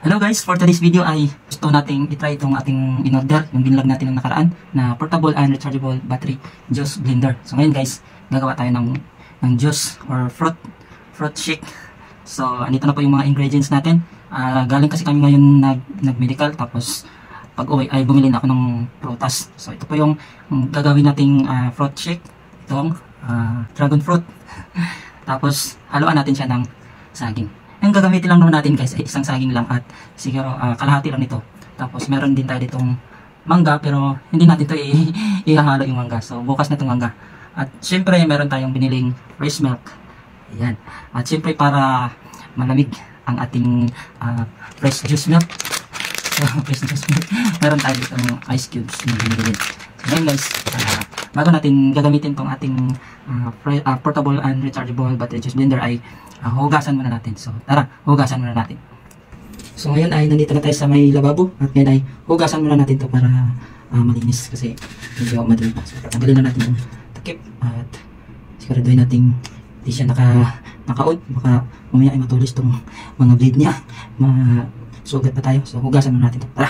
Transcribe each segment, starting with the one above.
Hello guys, for today's video ay gusto nating itry itong ating in-order, yung binlog natin ng nakaraan na portable and rechargeable battery juice blender. So ngayon guys, gagawa tayo ng juice or fruit shake. So andito na po yung mga ingredients natin. Galing kasi kami ngayon nag-medical, tapos pag uwi ay bumili na ako ng prutas. So ito po yung gagawin nating fruit shake, itong dragon fruit. Tapos haluan natin siya ng saging. Ang gagamitin lang naman natin guys ay isang saging lang at siguro kalahati lang nito. Tapos meron din tayo ditong mangga, pero hindi natin ito ihahalo yung mangga. So bukas na itong mangga. At syempre meron tayong biniling fresh milk. Ayan. At syempre para malamig ang ating fresh juice milk. So fresh juice milk. Meron tayo ditong ice cubes na binili. So ngayon guys, bago natin gagamitin tong ating portable and rechargeable battery juice blender ay hugasan muna natin. So tara, hugasan muna natin. So ngayon ay nandito na tayo sa may lababo at ngayon ay hugasan muna natin to para malinis kasi medyo madilim pa. So tanggalin na natin yung takip at siguraduhin natin hindi siya naka-on. Baka mamaya ay matulis tong mga blade niya, masugat pa tayo. So hugasan muna natin to. Tara!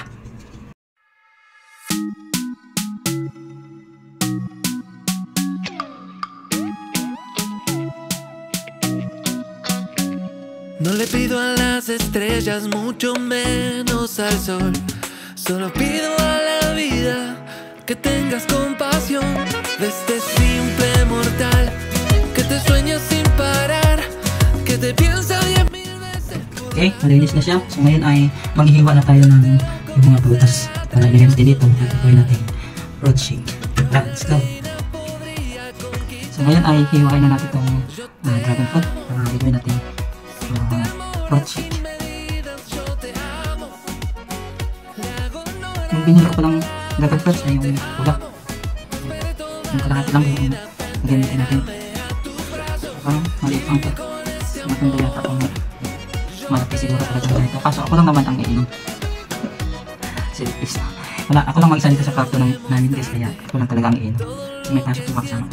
No le pido a las estrellas, mucho menos al sol. Solo pido a la vida que tengas compasión de este simple mortal que te sueña sin parar, que te piensa 10,000 veces. Okay, malinis na siya. So ngayon ay maghihiwa na tayo ng yung mga prutas para ilagay natin dito at gawin natin fruit shake. Let's go! So ngayon ay hihiwain na natin itong dragon fruit para gawin natin fruit shake. Yung binili ko palang dragon fruits ay yung pula. Yung kalahati lang yung gamitin natin. Parang maliit lang ito. Matanda yata kung malaki siguro talaga na ito. Kaso ako lang naman ang iinom. Selfish na. Wala, ako lang mag-isa dito sa kwarto namin guys, kaya ako lang talaga ang iinom. May pasok yung makasama.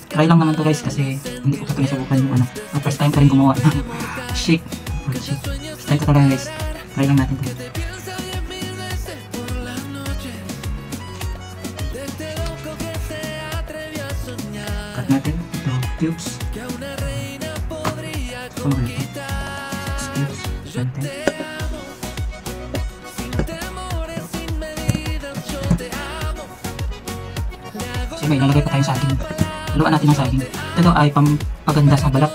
Try lang naman to guys kasi hindi ko pa ito nasubukan yung first time ko rin gumawa ng shake. First time ko talaga guys. Try lang natin to. Cut natin ito cubes. Ito mga ito. 6 cubes. 20. So may ilalagay pa tayo sa ating haluan natin ang saging. Ito ay pampaganda sa balat,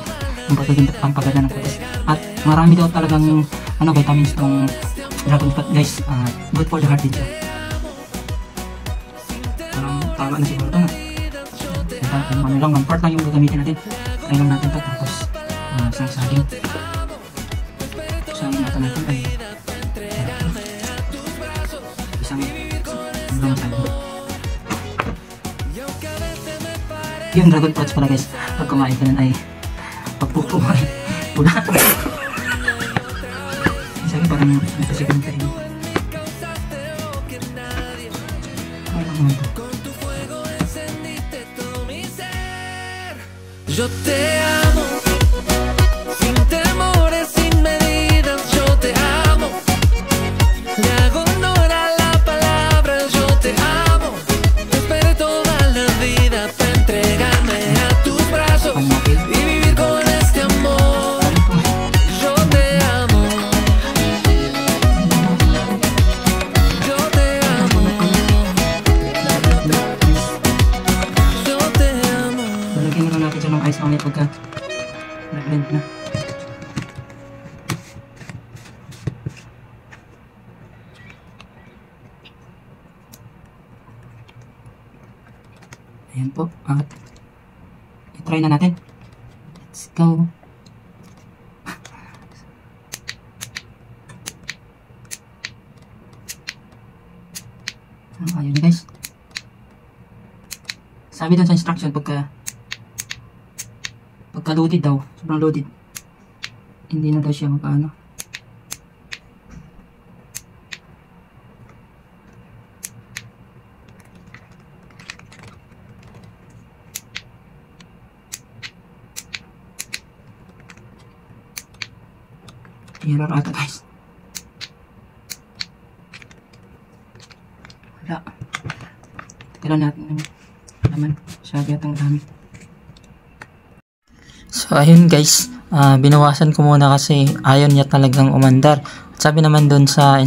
pampaganda ng kutis. At marami daw talagang vitamins itong dragon fruit guys. Good for the heart din siya. Parang tama na siguro ito na. Ano lang, 1/4 lang yung gagamitin natin. Try lang natin ito. Tapos isang saging. Saging natin ay isang saging. Yung dragon fruits pala guys, pag kumain ka nun ay pagpupuhay pula. Sabi parang nagpasigam ka rin. Ay lang naman ito. Yo te amo sin temores, sin medidas. Yo te amo, le hago honor a la palabra. Yo te amo, esperé toda la vida para entregarme a tus brazos y vivir con este amor. Yo te amo, yo te amo, yo te amo. Lalagyan na lang natin siya ng ice mamaya pagka nag-blend na. Ayan po. At i-try na natin. Let's go. Ayun guys. Sabi dun sa instruction pagka loaded daw, sobrang loaded, hindi na daw siya magpaano. Error ata guys. Wala. Tira natin naman. Masyado yatang dami. So ayun guys, binawasan ko muna kasi ayaw niya talagang umandar. Sabi naman doon sa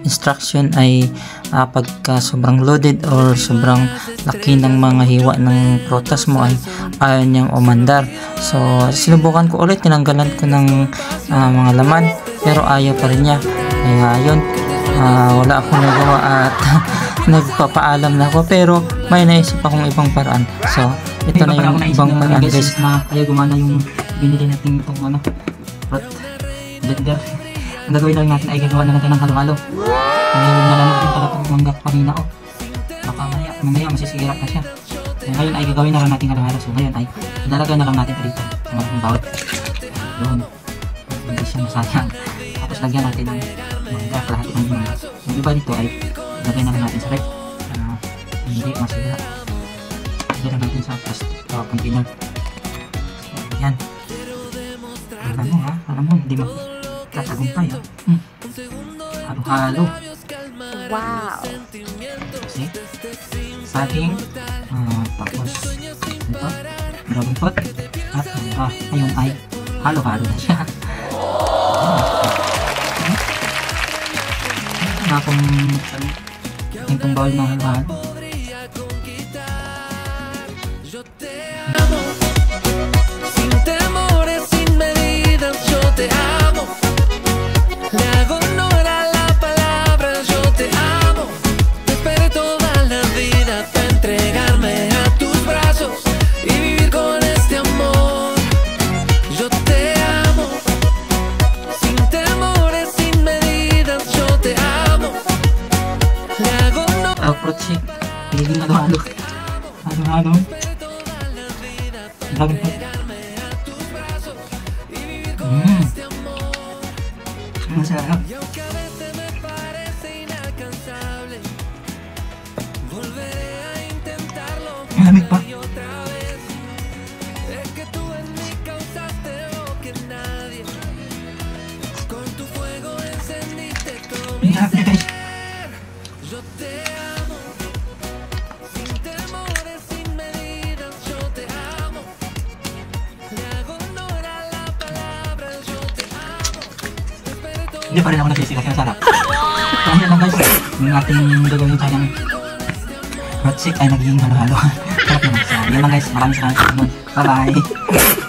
instruction ay pagka sobrang loaded or sobrang laki ng mga hiwa ng prutas mo ay ayaw niyang umandar. So sinubukan ko ulit, tinanggalan ko ng mga laman pero ayaw pa rin niya. Kaya yun, wala akong nagawa at nagpapaalam na ako pero may naisip akong ibang paraan. So ito na yung ibang paraan guys. Kaya gumana yung binili natin itong fruit blender. Ang gagawin lang natin ay gagawa na natin ng halo-halo. Nalamog din pala itong mangga kanina. Baka mamaya masisira pa siya. Ngayon ay gagawin na lang natin halo-halo. So ngayon ay ilalagay na lang natin dito sa malaking bawat. Doon. Hindi siya masayang. Tapos lagyan natin ng mangga, kalahati ng mangga. Yung iba dito ay ilagay na lang natin sa rep. Hindi masira. Ilagay na natin sa plastic container. So yan. Alam mo, hindi mo tatagumpay ha. Halo-halo. Wow. Kasi saging, tapos ito, dragon fruit, at ngayon ay halo-halo na siya. Na akong itong bowl na halo-halo. Sin temores, sin medidas, yo te amo. Le hago honor a la palabra, yo te amo. Te esperé toda la vida para entregarme a tus brazos y vivir con este amor. Yo te amo. Sin temores, sin medidas, yo te amo. Le hago honor. Fruit shake. Pagiging halo-halo. Halo-halo. Dragon fruit. Masarap. Malamig pa. Grabe guys. Hindi pa rin ako nagsisi kasi masarap. So ayun lang guys, yung ating gagawin tayo ng fruit shake ay naging halo-halo. Sarap naman. So yun lang guys, maraming salamat sa panonood. Bye bye!